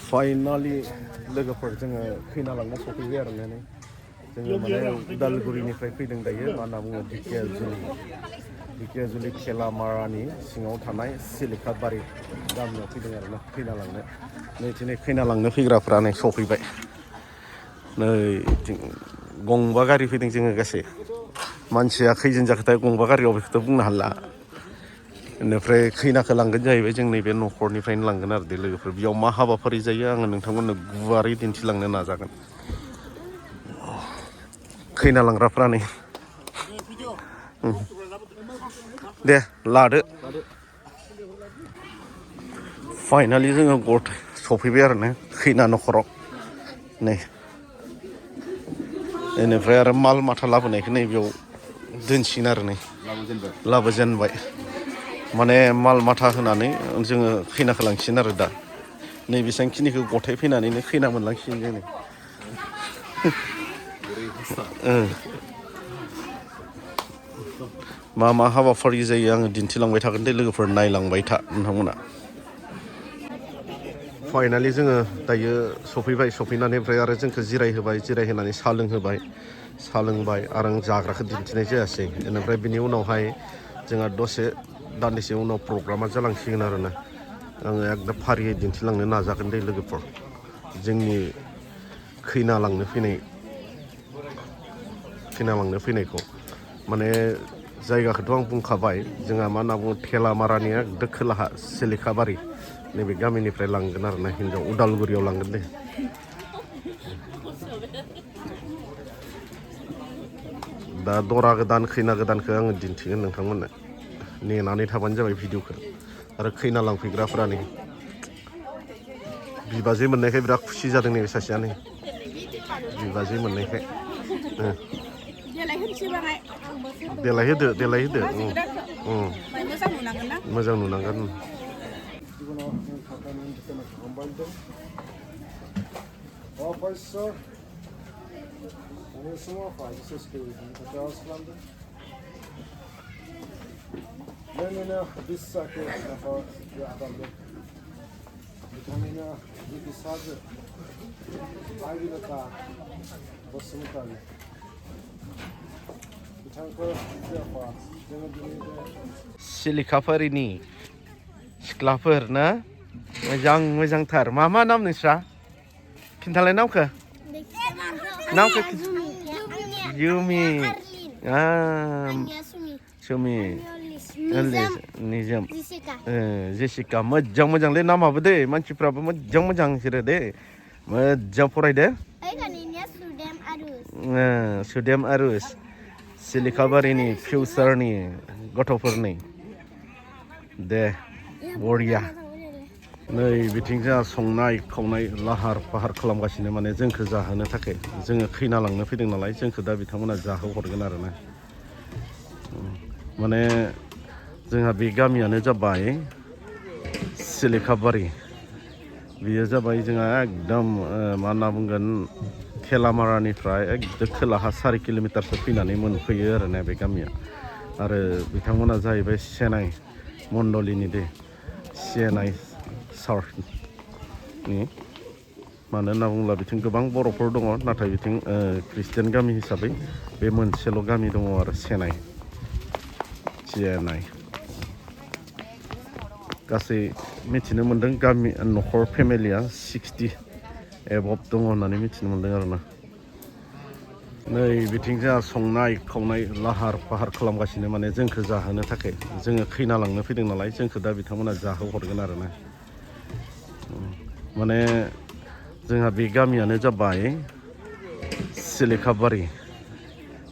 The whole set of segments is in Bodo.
फाइनालि लोगोफोर जोङो खैना लांनो सफैबाय आरो ने जोङो माने उदालगुरिनिफ्राय फैदों दायो मा होनना बुङो दिकेजुलि थेलामारानि सिङाव थानाय सिलिकाबारि गामियाव फैदों आरो ना खैना लांनो नै दिनै खैना लांनो फैग्राफ्रा नै सफैबाय नै गंबा गारि फैदों जोङो गासै मानसिया खैजोन जाखोथाय गंबा गारियाव बेखौथ' बुंनो हाला बेनिफ्राय खैनाखौ लांगोन जाहैबाय जों नैबे न'खरनिफ्रायनो लांगोन आरो दे लोगोफोर बेयाव मा हाबाफारि जायो आङो नोंथांमोननो गुवारै दिन्थिलांनो नाजागोन खैना लांग्राफ्रा नै दे लादो फाइनालि जोङो सफैबाय आरो ने खैना न'खराव नै बेनिफ्राय आरो माल माथा लाबोनायखौ नै बेयाव दोनसिगोन आरो नै लाबोजेनबाय माने माल माथा होनानै जोङो खैनाखौ लांसिगोन आरो दा नै बेसेबांखिनिखौ गथाय फैनानैनो खैना मोनलांसिगोन जोङो मा मा हाबाफारि जायो आङो दिन्थिलांबाय थागोन दे लोगोफोर नायलांबाय था नोंथांमोना फाइनालि जोङो दायो सफैनानै ओमफ्राय आरो जोंखौ जिरायहोनानै साहा लोंबाय आरो आं जाग्राखौ दिन्थिनाय जायासै बेनिफ्राय बिनि उनावहाय जोंहा दान्दिसे उनाव प्रग्रामा जालांसिगोन आरोना आङो एकदम फारियै दिन्थिलांनो नाजागोन दे लोगोफोर जोंनि खैना लांनो फैनायखौ माने जायगाखौथ' आं बुंखाबाय जोंहा मा होनना बुङो थेलामारानि एकदम खोलाहा सिलिकाबारि नैबे गामिनिफ्राय लांगोन आरो ना हिनजाव उदालगुरियाव लांगोन दे दा दरा गोदान खैना गोदानखौ आङो दिन्थिगोन नोंथांमोननो नेनानै थाबानो जाबाय भिडिअखौ आरो खैना लांफैग्राफोरा नै बिबाजै मोननायखाय बिराद खुसि जादों नैबे सासेया नै बिबाजै मोननायखाय देलायहोदो मोजां नुनांगोन सिलिकाबारिनि सिख्लाफोर ना मोजांथार मा नाम नोंस्रा खिन्थालाय नामखौ युमि सुमि निजोम जेसिका मोजांलै नामाबो दे मानसिफ्राबो मोजां बिसोरो दे मोजां फरायदो सुदेम आरुस सिलिकाबारिनि फिउचारनि गथ'फोरनि दे बरिया नै बिथिं जोंहा संनाय खावनाय लाहार फाहार खालामगासिनो माने जोंखौ जाहोनो थाखाय जोङो खैना लांनो फैदों नालाय जोंखौ दा बिथांमोना जाहोहरगोन आरोना माने जोंहा बे गामियानो जाबाय सिलिकाबारि बेयो जाबाय जोंहा एकदम मा होनना बुंगोन थेलामारानिफ्राय एकदम खोलाहा 4 किल'मिटारसो फैनानै मोनफैयो आरोना बे गामिया आरो बिथांमोना जाहैबाय सेनाय मण्डलिनि दे सेनाय सार्थनि मानो होनना बुङोब्ला बिथिं गोबां बर'फोर दङ नाथाय बिथिं ख्रिस्टियान गामि हिसाबै बे मोनसेल' गामि दङ आरो सेनाय गासै मिथिनो मोन्दों गामि न'खर फेमिलिया 60 एबभ दङ होननानै मिथिनो मोन्दों आरोना नै बिथिं जोंहा संनाय खावनाय लाहार फाहार खालामगासिनो माने जोंखौ जाहोनो थाखाय जोङो खैना लांनो फैदों नालाय जोंखौ दा बिथांमोना जाहोहरगोन आरोना माने जोंहा बे गामियानो जाबाय सिलिकाबारि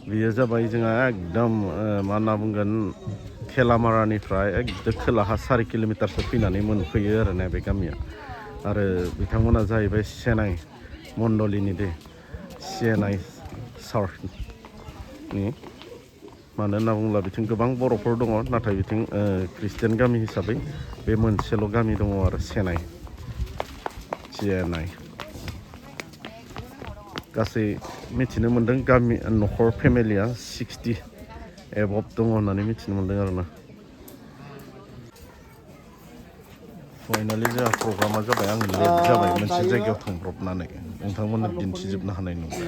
बेयो जाबाय जोंहा एकदम मा होनना बुंगोन थेलामारानिफ्राय एकदम खोलाहा 4 किल'मिटारसो फैनानै मोनफैयो आरोना बे गामिया आरो बिथांमोना जाहैबाय सेनाय मण्डलिनि दे सेनाय सार्थनि मानो होनना बुङोब्ला बिथिं गोबां बर'फोर दङ नाथाय बिथिं ख्रिस्टियान गामि हिसाबै बे मोनसेल' गामि दङ आरो सेनाय गासै मिथिनो मोन्दों गामि न'खर फेमिलिया 60 एबभ दङ होननानै मिथिनो मोन्दों आरोना फाइनालि जोंहा प्रग्रामा जाबाय आं लेट जाबाय मोनसे जायगायाव थांब्रबनानै नोंथांमोननो दिन्थिजोबनो हानाय नङा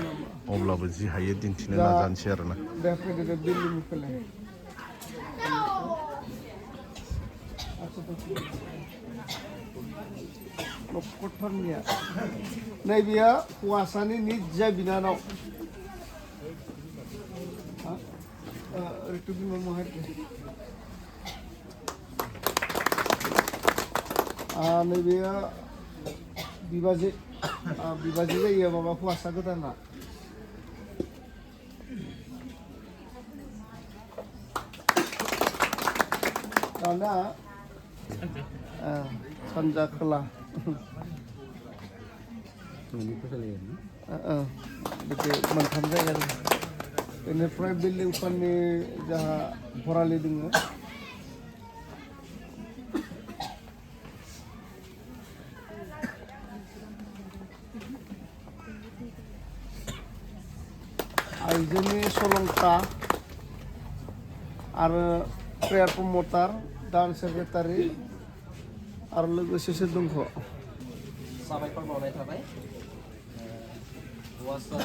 अब्लाबो जि हायो दिन्थिनो नाजानोसै आरोना न'खरथारनिया नैबेयो हौवासानि निजा बिनानाव रितु बिमा महारि नैबेयो बिबाजै जायो माबा हौवासा गोदाना दाना सानजा खोला बिदि मोनथाम जायगा दङ बेनिफ्राय बिल्डिंफोरनि जाहा भरालि दङ आइजोनि सलंका आरो प्रेयार प्रमटार डान्स सेक्रेटारि आरो लोगोसेसो दंख' साबायखर बावनाय थाबाय हौवासा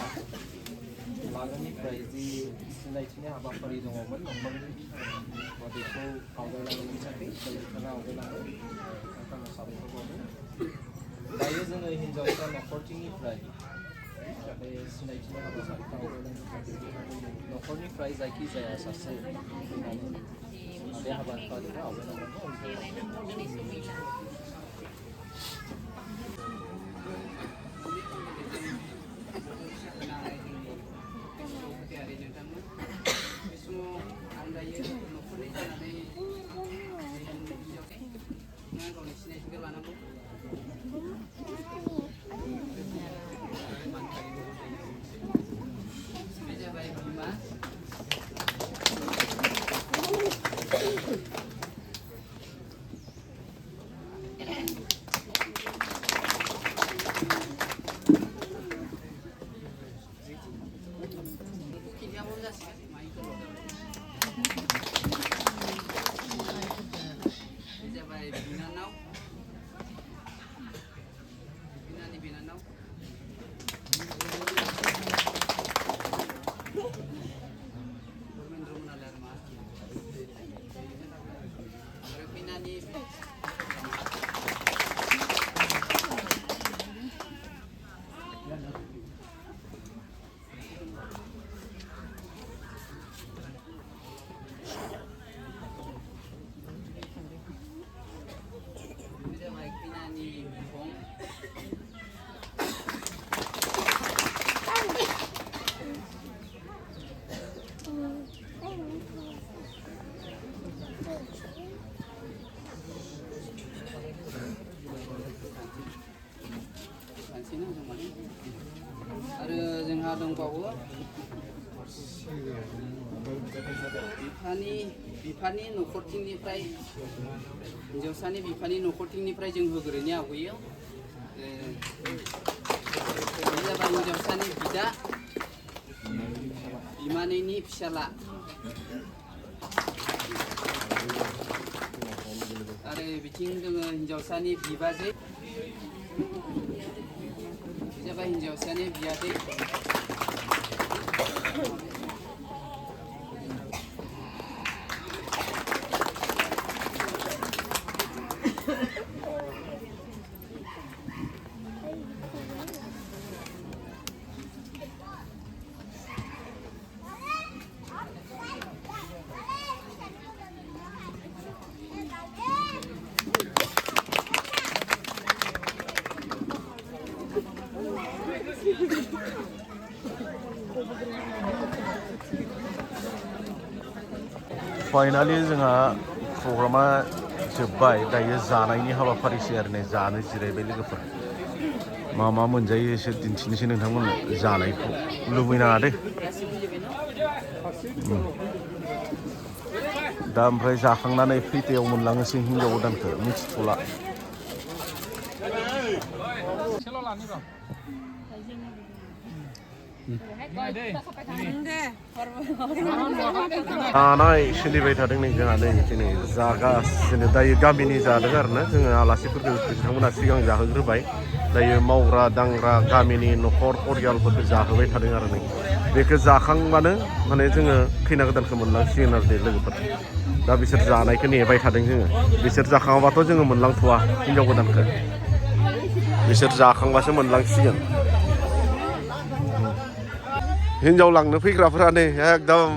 लागोनिफ्राय जि सिनायथिनि हाबाफारि दङमोन न'खरनि बेखौ आवगायलांनायनि थाखाय बिथाङा आवगायलाङो नोंथांनो साबायखर बावदों दायो जोङो हिन्जावसा न'खरथिंनिफ्राय बे सिनायथिनि हाबाफारिखौ आवगायलांनो थाखाय न'खरनिफ्राय जायखिजाया सासे फैनानै बे हाबाफारिखौ आवगायलांनांगौ आरो जोंहा दंबावो बिफानि न'खरथिंनिफ्राय हिन्जावसानि बिफानि न'खरथिंनिफ्राय जों होग्रोनो आवगायो जाबाय हिन्जावसानि बिदा बिमानैनि फिसाला आरो बिथिं जोङो हिन्जावसानि बिबाजै जाबाय हिन्जावसानि बियादै फाइनालि जोंहा प्रग्रामा जोब्बाय दायो जानायनि हाबाफारिसै आरो जानो जिरायबाय लोगोफोर मा मा मोनजायो एसे दिन्थिनोसै नोंथांमोननो जानायखौ लुबैनाङा दे दा ओमफ्राय जाखांनानै खैथायाव मोनलाङोसै हिन्जाव गोदानखौ मिथिथ'ला जानाय सोलिबाय थादों नै जोंहा नै दिनै जागासिनो दायो गामिनि जादों आरोना जोङो आलासिफोरखौ बिथांमोना सिगां जाहोग्रोबाय दायो मावग्रा दांग्रा गामिनि न'खर परियालफोरखौ जाहोबाय थादों आरो नै बेखौ जाखांबानो माने जोङो खैना गोदानखौ मोनलांसिगोन आरो दे लोगोफोर दा बिसोर जानायखौ नेबाय थादों जोङो बिसोर जाखाङाबाथ' जोङो मोनलांथ'वा हिनजाव गोदानखौ बिसोर जाखांबासो मोनलांसिगोन हिनजाव लांनो फैग्राफोरा नै एकदम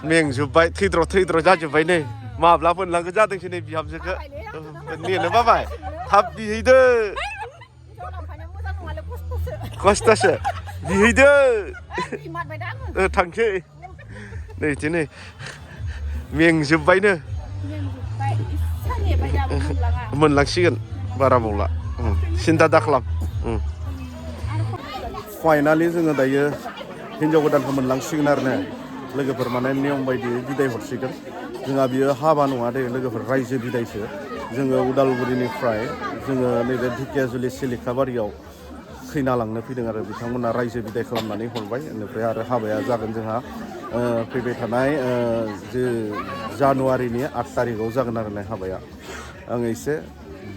मेंजोब्बाय थैद्र' जाजोब्बाय नै माब्ला मोनलांगो जादोंसो नै बिहामजोखौ नेनो बाबाय थाब बिहैदो खस्थ'सो बिहैदो थांसै नै दिनै मेंजोब्बायनो मोनलांसिगोन बारा बावला सिन्था दाखालाम फाइनालि जोङो दायो हिनजाव गोदानखौ मोनलांसिगोन आरो ने लोगोफोर माने नियम बायदियै बिदाय हरसिगोन जोंहा बियो हाबा नङा दे लोगोफोर रायजो बिदायसो जोङो उदालगुरिनिफ्राय जोङो नैबे ढेकियाजुलि सिलिखाबारियाव खैना लांनो फैदों आरो बिथांमोना रायजो बिदाय खालामनानै हरबाय बेनिफ्राय आरो हाबाया जागोन जोंहा फैबाय थानाय जानुवारिनि 8 तारिखआव जागोन आरो ने हाबाया आङो एसे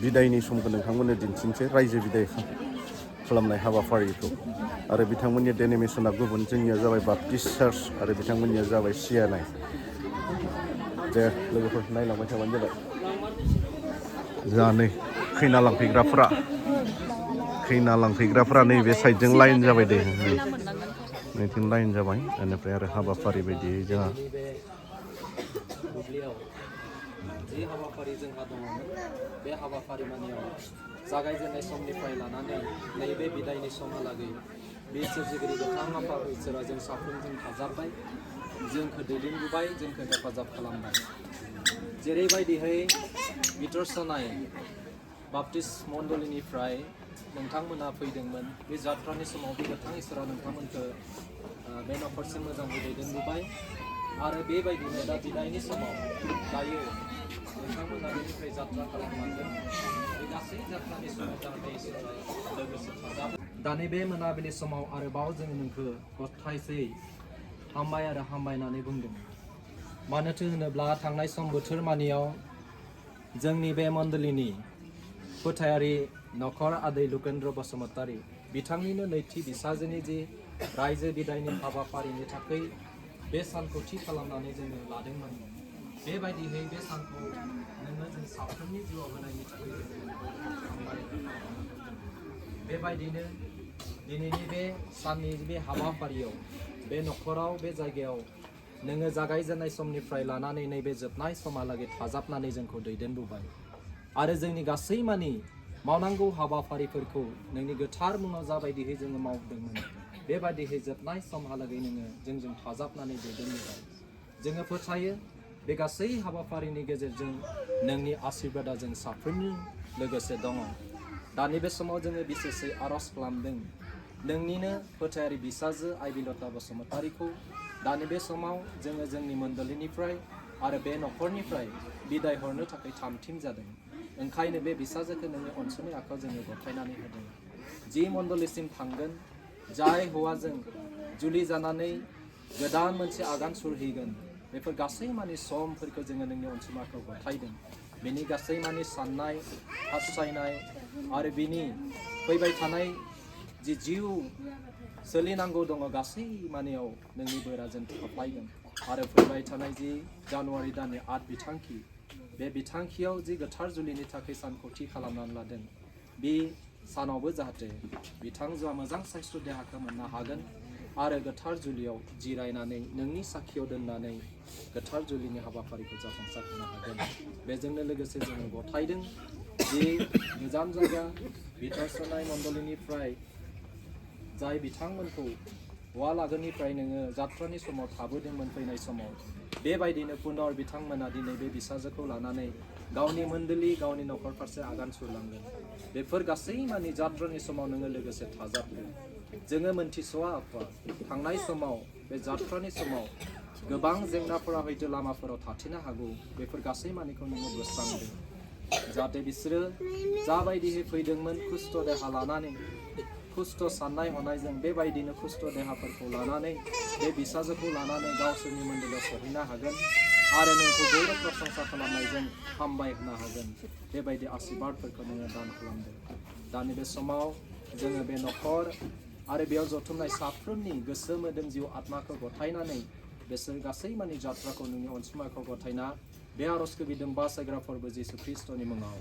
बिदायनि समखौ नोंथांमोननो दिन्थिनोसै रायजो बिदाय खालामनाय हाबाफारिखौ आरो बिथांमोननि डेनिमेसना गुबुन जोंनिया जाबाय बाप्टिस्ट चार्च आरो बिथांमोननिया जाबाय CNI दे लोगोफोर नायलांबाय थाबानो जाबाय जोंहा नै खैना लांफैग्राफोरा नैबे साइडजों लाइन जाबाय दे नैथिं लाइन जाबाय बेनिफ्राय आरो हाबाफारि बायदियै जोंहा जि हाबाफारि जोंहा दङमोन बे हाबाफारि मानियाव जागायजेननाय समनिफ्राय लानानै नैबे बिदायनि समहालागै बे सोरजिगिरि गोथां आफा इसोरा जों साफ्रोमजों थाजाबबाय जोंखौ दैदेनबोबाय जोंखौ हेफाजाब खालामबाय जेरैबायदिहाय बिथोरसोनाय बाप्टिस्ट मण्डलिनिफ्राय नोंथांमोना फैदोंमोन बे जात्रानि समाव बे गोथां इसोरा नोंथांमोनखौ बे न'खरसिम मोजाङै दैदेनबोबाय आरो बेबायदिनो दा बिदायनि समाव दायो नोंथांमोना बेनिफ्राय जात्रा खालामलांगोन बे गासै जात्रानि समाव जाहाथे इसोरा लोगोसे थाजाबो दानि बे मोनाबिलि समाव आरोबाव जोङो नोंखौ गथायसै हामबाय आरो हामबायनानै बुंदों मानोथो होनोब्ला थांनाय सम बोथोर मानियाव जोंनि बे मण्डलिनि फोथायारि नखर आदै लुकेन्द्र बसुमतारी बिथांनिनो नैथि बिसाजोनि जि रायजो बिदायनि हाबाफारिनि थाखाय बे सानखौ थि खालामनानै जोङो लादोंमोन बेबायदियै बे सानखौ नोङो जों साफ्रोमनि जिउआव होनायनि थाखाय बेबायदिनो दिनैनि बे साननि बे हाबाफारियाव बे नखराव बे जायगायाव नोङो जागायजेननाय समनिफ्राय लानानै नैबे जोबनाय समहालागै थाजाबनानै जोंखौ दैदेनबोबाय आरो जोंनि गासै मानि मावनांगौ हाबाफारिफोरखौ नोंनि गोथार मुङाव जाबायदिहै जोङो मावदोंमोन बेबायदिहै जोबनाय समहालागै नोङो जोंजों थाजाबनानै दैदेनबोबाय जोङो फोथायो बे गासै हाबाफारिनि गेजेरजों नोंनि आशीर्बादा जों साफ्रोमनि लोगोसे दङ दानि बे समाव जोङो बिसेसै आर'ज खालामदों नोंनिनो फोथायारि बिसाजो आइबिलता बसुमतारीखौ दानि बे समाव जोङो जोंनि मण्डलिनिफ्राय आरो बे न'खरनिफ्राय बिदाय हरनो थाखाय थामथिम जादों ओंखायनो बे बिसाजोखौ नोंनि अनसुंनि आखायाव जोङो गथायनानै होदों जि मण्डलिसिम थांगोन जाय हौवाजों जुलि जानानै गोदान मोनसे आगान सुरहैगोन बेफोर गासै मानि समफोरखौ जोङो नोंनि अनसुंमाखौ गथायदों बेनि गासै मानि साननाय हास्थायनाय आरो बिनि फैबाय थानाय जि जिउ सोलिनांगौ दङ गासै मानियाव नोंनि बोरा जों थाफ्लायगोन आरो फैबाय थानाय जि जानुवारि दाननि 8 बिथांखि बे बिथांखियाव जि गोथार जुलिनि थाखाय सानखौ थि खालामनानै लादों बे सानावबो जाहाथे बिथांजोआ मोजां साइस्थ' देहाखौ मोननो हागोन आरो गोथार जुलियाव जिरायनानै नोंनि साखियाव दोननानै गोथार जुलिनि हाबाफारिखौ जाफुंसार होनो हागोन बेजोंनो लोगोसे जोङो गथायदों जि गोजान जायगा बिथोरसोनाय मण्डलिनिफ्राय जाय बिथांमोनखौ हौवा लागोनिफ्राय नोङो जात्रानि समाव थाबोदोंमोन फैनाय समाव बेबायदिनो पुनर बिथांमोना दिनै बे बिसाजोखौ लानानै गावनि मण्डलि गावनि न'खर फारसे आगान सुरलांगोन बेफोर गासै मानि जात्रानि समाव नोङो लोगोसे थाजाबदों जोङो मोनथिस'वा आफा थांनाय समाव बे जात्रानि समाव गोबां जेंनाफोरा हयतो लामाफोराव थाथेनो हागौ बेफोर गासै मानिखौ नोङो बोस्रांदों जाहाथे बिसोरो जाबायदिहै फैदोंमोन खुस्थ' देहा लानानै खुस्थ' साननाय हनायजों बेबायदिनो खुस्थ' देहाफोरखौ लानानै बे बिसाजोखौ लानानै गावसोरनि मन्दिराव सहैनो हागोन आरो नोंखौ गौरब प्रशंसा खालामनायजों हामबाय होनो हागोन बेबायदि आशीर्बादफोरखौ नोङो दान खालामदों दानि बे समाव जोङो बे न'खर आरो बेयाव जथुमनाय साफ्रोमनि गोसो मोदोम जिउ आत्माखौ गथायनानै बिसोर गासै मानि जात्राखौ नोंनि अनसुमाखौ गथायना बे आर'जखौ बिदों बासायग्रा फोरबो जिसु ख्रिस्ट'नि मुङाव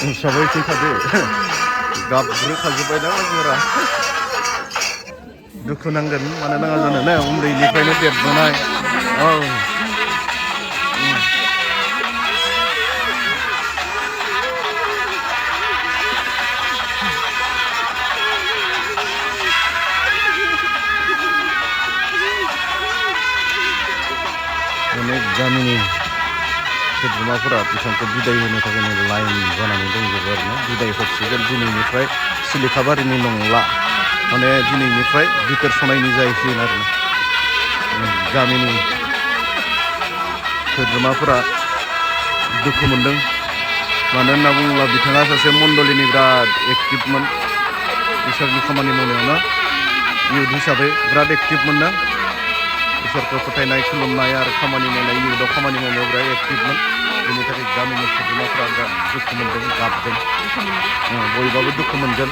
हिसाबै फैखादो गाबब्रोखाजोब्बाय दा मानसिफोरा दुखु नांगोन मानो नाङा जानो ना उन्दैनिफ्रायनो देरबोनाय औ अनेक गामिनि सोद्रोमाफोरा बिथांखौ बिदाय होनो थाखाय लाइन जानानै दंजोबो आरोना बिदाय हरसिगोन दिनैनिफ्राय सिलिखाबारिनि नंला माने दिनैनिफ्राय बिथोर सनायनि जाहैसिगोन आरोना गामिनि सोद्रोमाफोरा दुखु मोनदों मानो होनना बुङोब्ला बिथाङा सासे मण्डलिनि बिराद एक्टिभमोन इसोरनि खामानि मावनायावनो इयुथ हिसाबै बिराद एक्टिभमोन ना इसोरखौ फोथायनाय खुलुमनाय आरो खामानि मावनाय इयुथआव खामानि मावनायाव बिराद एक्टिभमोन बेनि थाखाय गामिनि सोद्रोमाफ्रा बिराद दुखु मोनदों गाबदों बयबाबो दुखु मोनगोन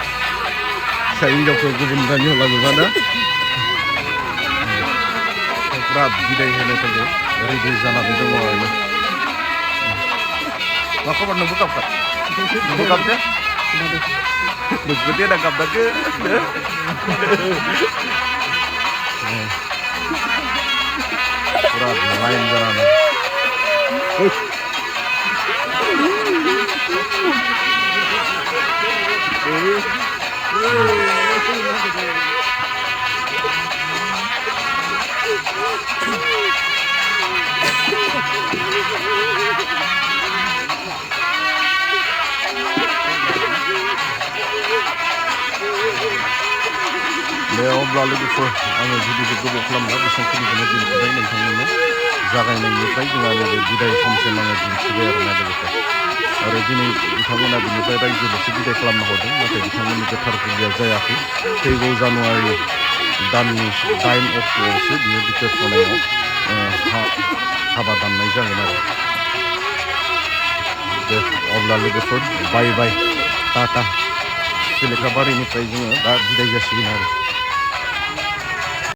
फिसा हिनजावखौ गुबुन गामियाव लाङोबाना पुरा बिदाय होनो थाखाय रेडि जानानै दङ आरोना मा खबर नोंबो गाबखा नोंबो गाबदो नोंबो देना गाबदाखो पुरा लाइन जानानै दे अब्ला लोगोफोर आङो जुदि गोबाव खालामला बेसेबांखिनिखौनो दिन्थिबाय नोंथांमोननो जागायनायनिफ्राय जोंहा नैबे बिदाय समसिम आङो दिन्थिबाय आरोना लोगोफोर आरो दिनै बिथांमोना बिनिफ्राय रायजोल'सो बिदाय खालामनो हरदों नाथाय बिथांमोननि गोथार जुलिया जायाखै फैगौ जानुवारि दाननि 8 अक्ट'आवसो बियो बिथोर सनायाव हाबा दाननाय जागोन आरो दे अब्ला लोगोफोर बाय बाय टाटा सिलेखाबारिनिफ्राय जोङो दा बिदाय जासिगोन आरो